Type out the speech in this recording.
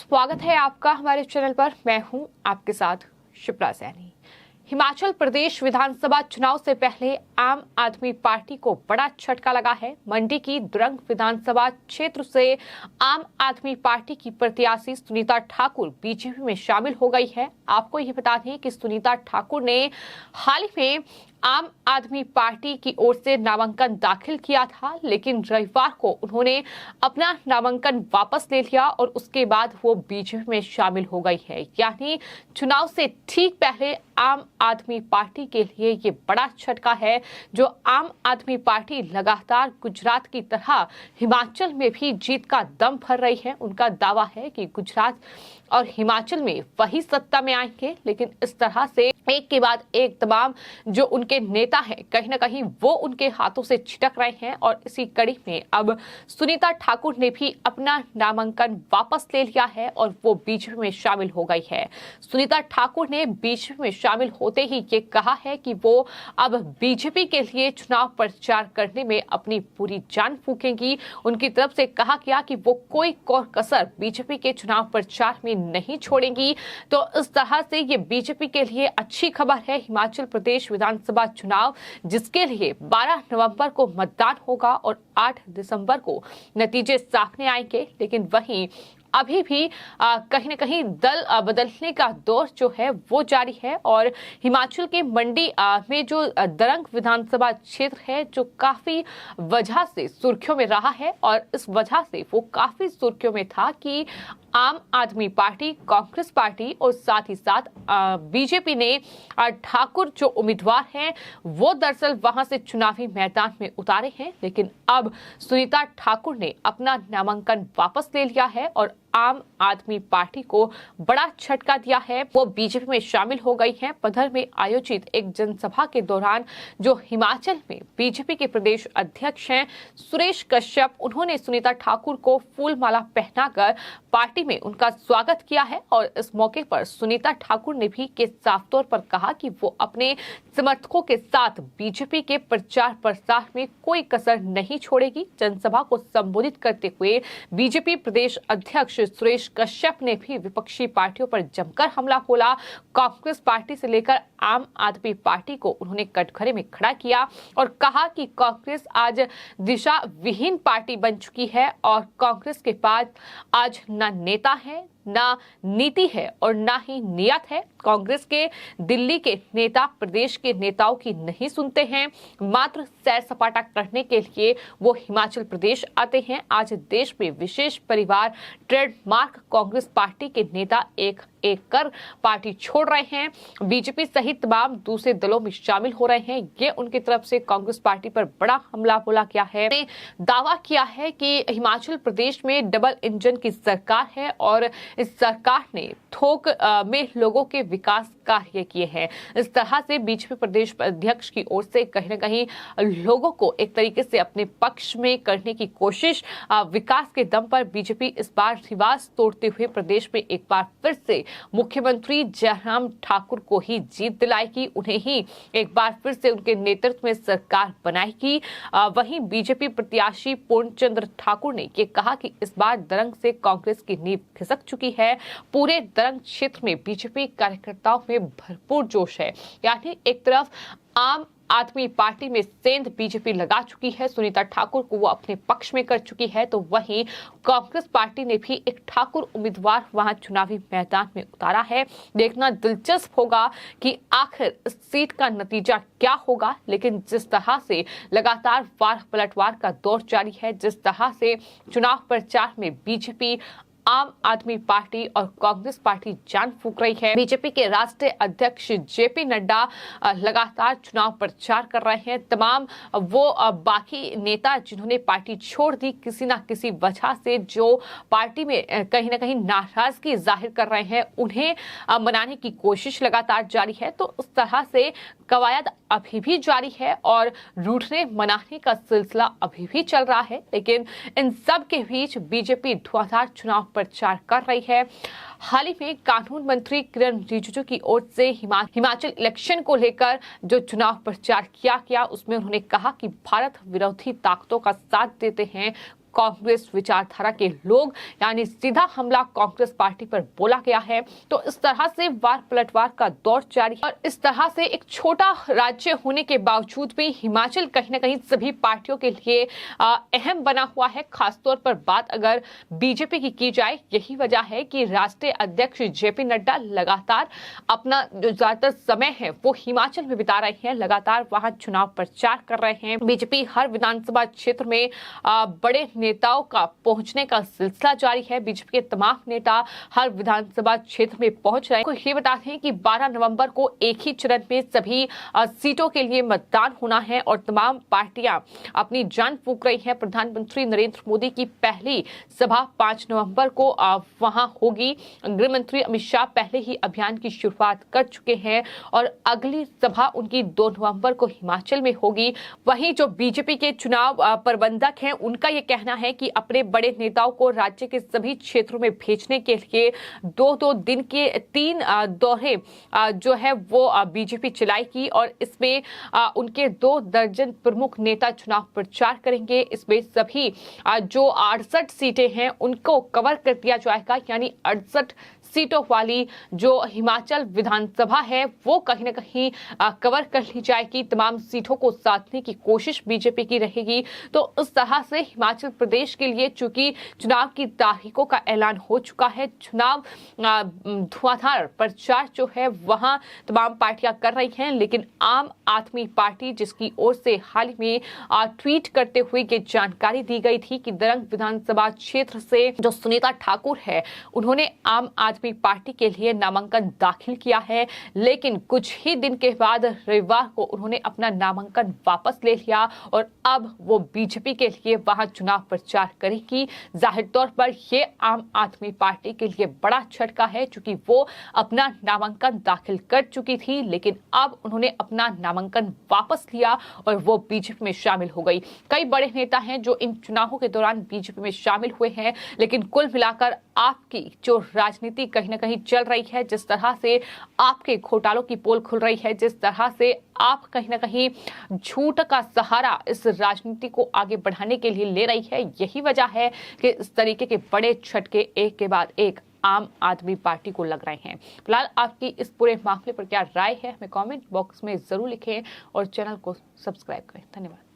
स्वागत है आपका हमारे चैनल पर। मैं हूं आपके साथ शिप्रा सैनी। हिमाचल प्रदेश विधानसभा चुनाव से पहले आम आदमी पार्टी को बड़ा झटका लगा है। मंडी की दुरंग विधानसभा क्षेत्र से आम आदमी पार्टी की प्रत्याशी सुनीता ठाकुर बीजेपी में शामिल हो गई है। आपको ये बता दें कि सुनीता ठाकुर ने हाल ही में आम आदमी पार्टी की ओर से नामांकन दाखिल किया था, लेकिन रविवार को उन्होंने अपना नामांकन वापस ले लिया और उसके बाद वो बीजेपी में शामिल हो गई है। यानी चुनाव से ठीक पहले आम आदमी पार्टी के लिए ये बड़ा झटका है। जो आम आदमी पार्टी लगातार गुजरात की तरह हिमाचल में भी जीत का दम भर रही है। उनका दावा है कि गुजरात और हिमाचल में वही सत्ता में आएंगे, लेकिन इस तरह से एक के बाद एक तमाम जो उनके नेता हैं कहीं ना कहीं वो उनके हाथों से छिटक रहे हैं। और इसी कड़ी में अब सुनीता ठाकुर ने भी अपना नामांकन वापस ले लिया है और वो बीजेपी में शामिल हो गई है। सुनीता ठाकुर ने बीजेपी में शामिल होते ही ये कहा है कि वो अब बीजेपी के लिए चुनाव प्रचार करने में अपनी पूरी जान फूकेंगी। उनकी तरफ से कहा गया कि वो कोई कसर बीजेपी के चुनाव प्रचार में नहीं छोड़ेंगी। तो इस तरह से ये बीजेपी के लिए अच्छी खबर है। हिमाचल प्रदेश विधानसभा चुनाव जिसके लिए 12 नवंबर को मतदान होगा और 8 दिसंबर को नतीजे सामने आएंगे, लेकिन वहीं अभी भी कहीं न कहीं दल बदलने का दौर जो है वो जारी है। और हिमाचल के मंडी में जो दरंग विधानसभा क्षेत्र है जो काफी वजह से सुर्खियों में रहा है, और इस वजह से वो काफी सुर्खियों में था कि आम आदमी पार्टी, कांग्रेस पार्टी और साथ ही साथ बीजेपी ने ठाकुर जो उम्मीदवार हैं वो दरअसल वहां से चुनावी मैदान में उतारे हैं। लेकिन अब सुनीता ठाकुर ने अपना नामांकन वापस ले लिया है और आम आदमी पार्टी को बड़ा झटका दिया है। वो बीजेपी में शामिल हो गई हैं। पधर में आयोजित एक जनसभा के दौरान जो हिमाचल में बीजेपी के प्रदेश अध्यक्ष हैं सुरेश कश्यप, उन्होंने सुनीता ठाकुर को फूल माला पहनाकर पार्टी में उनका स्वागत किया है। और इस मौके पर सुनीता ठाकुर ने भी साफ तौर पर कहा कि वो अपने समर्थकों के साथ बीजेपी के प्रचार प्रसार में कोई कसर नहीं छोड़ेगी। जनसभा को संबोधित करते हुए बीजेपी प्रदेश अध्यक्ष सुरेश कश्यप ने भी विपक्षी पार्टियों पर जमकर हमला बोला। कांग्रेस पार्टी से लेकर आम आदमी पार्टी को उन्होंने कटघरे में खड़ा किया और कहा कि कांग्रेस आज दिशा विहीन पार्टी बन चुकी है और कांग्रेस के पास आज ना नेता है, ना नीति है और ना ही नियत है। कांग्रेस के दिल्ली के नेता प्रदेश के नेताओं की नहीं सुनते हैं, मात्र सैर सपाटा करने के लिए वो हिमाचल प्रदेश आते हैं। आज देश में विशेष परिवार ट्रेडमार्क कांग्रेस पार्टी के नेता एक एक कर पार्टी छोड़ रहे हैं, बीजेपी सहित तमाम दूसरे दलों में शामिल हो रहे हैं। ये उनकी तरफ से कांग्रेस पार्टी पर बड़ा हमला बोला गया है। दावा किया है कि हिमाचल प्रदेश में डबल इंजन की सरकार है और इस सरकार ने थोक में लोगों के विकास कार्य किए हैं। इस तरह से बीजेपी प्रदेश अध्यक्ष की ओर से कहीं न कहीं लोगों को एक तरीके से अपने पक्ष में करने की कोशिश, विकास के दम पर बीजेपी इस बार रिवाज तोड़ते हुए प्रदेश में एक बार फिर से मुख्यमंत्री जयराम ठाकुर को ही जीत दिलाएगी, उन्हें ही एक बार फिर से उनके नेतृत्व में सरकार बनाएगी। वहीं बीजेपी प्रत्याशी पूर्णचंद्र ठाकुर ने ये कहा कि इस बार दरंग से कांग्रेस की नींव खिसक चुकी है। पूरे दरंग क्षेत्र में बीजेपी कार्यकर्ताओं में भरपूर जोश है। यानी एक तरफ आम आदमी पार्टी में सेंध बीजेपी लगा चुकी है, सुनीता ठाकुर को वो अपने पक्ष में कर चुकी है, तो वहीं कांग्रेस पार्टी ने भी एक ठाकुर उम्मीदवार वहां चुनावी मैदान में उतारा है। देखना दिलचस्प होगा कि आखिर इस सीट का नतीजा क्या होगा। लेकिन जिस तरह से लगातार वार पलटवार का दौर जारी है, जिस तरह से चुनाव प्रचार में बीजेपी, आम आदमी पार्टी और कांग्रेस पार्टी जान फूंक रही है। बीजेपी के राष्ट्रीय अध्यक्ष जेपी नड्डा लगातार चुनाव प्रचार कर रहे हैं। तमाम वो बाकी नेता जिन्होंने पार्टी छोड़ दी, किसी ना किसी वजह से जो पार्टी में कहीं ना कहीं नाराजगी जाहिर कर रहे हैं, उन्हें मनाने की कोशिश लगातार जारी है। तो उस तरह से कवायद अभी भी जारी है और रूठने मनाने का सिलसिला अभी भी चल रहा है। लेकिन इन सब के बीच बीजेपी धुआंधार चुनाव प्रचार कर रही है। हाल ही में कानून मंत्री किरण रिजिजू की ओर से हिमाचल इलेक्शन को लेकर जो चुनाव प्रचार किया गया, उसमें उन्होंने कहा कि भारत विरोधी ताकतों का साथ देते हैं कांग्रेस विचारधारा के लोग, यानी सीधा हमला कांग्रेस पार्टी पर बोला गया है। तो इस तरह से वार पलटवार का दौर जारी है और इस तरह से एक छोटा राज्य होने के बावजूद भी हिमाचल कहीं ना कहीं सभी पार्टियों के लिए अहम बना हुआ है। खासतौर पर बात अगर बीजेपी की जाए, यही वजह है कि राष्ट्रीय अध्यक्ष जेपी नड्डा लगातार अपना जो ज्यादातर समय है वो हिमाचल में बिता रहे हैं, लगातार वहां चुनाव प्रचार कर रहे हैं। बीजेपी हर विधानसभा क्षेत्र में बड़े नेताओं का पहुंचने का सिलसिला जारी है। बीजेपी के तमाम नेता हर विधानसभा क्षेत्र में पहुंच रहे हैं। ये बता दें कि 12 नवंबर को एक ही चरण में सभी सीटों के लिए मतदान होना है और तमाम पार्टियां अपनी जान फूंक रही हैं। प्रधानमंत्री नरेंद्र मोदी की पहली सभा 5 नवंबर को वहां होगी। गृह मंत्री अमित शाह पहले ही अभियान की शुरुआत कर चुके हैं और अगली सभा उनकी 2 नवंबर को हिमाचल में होगी। वहीं जो बीजेपी के चुनाव प्रबंधक हैं, उनका यह कहना है कि अपने बड़े नेताओं को राज्य के सभी क्षेत्रों में भेजने के लिए 2-2 दिन के 3 दौरे जो है वो बीजेपी चलाएगी और इसमें उनके 2 दर्जन प्रमुख नेता चुनाव प्रचार करेंगे। इसमें सभी जो 68 सीटें हैं उनको कवर कर दिया जाएगा, यानी 68 सीटों वाली जो हिमाचल विधानसभा है वो कहीं ना कहीं कवर कर ली जाएगी। तमाम सीटों को साधने की कोशिश बीजेपी की रहेगी। तो उस तरह से हिमाचल प्रदेश के लिए चूंकि चुनाव की तारीखों का ऐलान हो चुका है, चुनाव धुआंधार प्रचार जो है वहां तमाम पार्टियां कर रही हैं, लेकिन आम आदमी पार्टी जिसकी ओर से हाल ही में ट्वीट करते हुए ये जानकारी दी गई थी कि दरंग विधानसभा क्षेत्र से जो सुनीता ठाकुर है उन्होंने आम आदमी पार्टी के लिए नामांकन दाखिल किया है, लेकिन कुछ ही दिन के बाद रविवार को उन्होंने अपना नामांकन वापस ले लिया और अब वो बीजेपी के लिए वहां चुनाव प्रचार करेगी। जाहिर तौर पर यह आम आदमी पार्टी के लिए बड़ा झटका है, क्योंकि वो अपना नामांकन दाखिल कर चुकी थी, लेकिन अब उन्होंने अपना नामांकन वापस लिया और वो बीजेपी में शामिल हो गई। कई बड़े नेता हैं जो इन चुनावों के दौरान बीजेपी में शामिल हुए हैं, लेकिन कुल मिलाकर आपकी जो राजनीति कहीं ना कहीं चल रही है, जिस तरह से आपके घोटालों की पोल खुल रही है, जिस तरह से आप कहीं ना कहीं झूठ का सहारा इस राजनीति को आगे बढ़ाने के लिए ले रही है, यही वजह है कि इस तरीके के बड़े झटके एक के बाद एक आम आदमी पार्टी को लग रहे हैं। फिलहाल आपकी इस पूरे मामले पर क्या राय है, हमें कमेंट बॉक्स में जरूर लिखें और चैनल को सब्सक्राइब करें। धन्यवाद।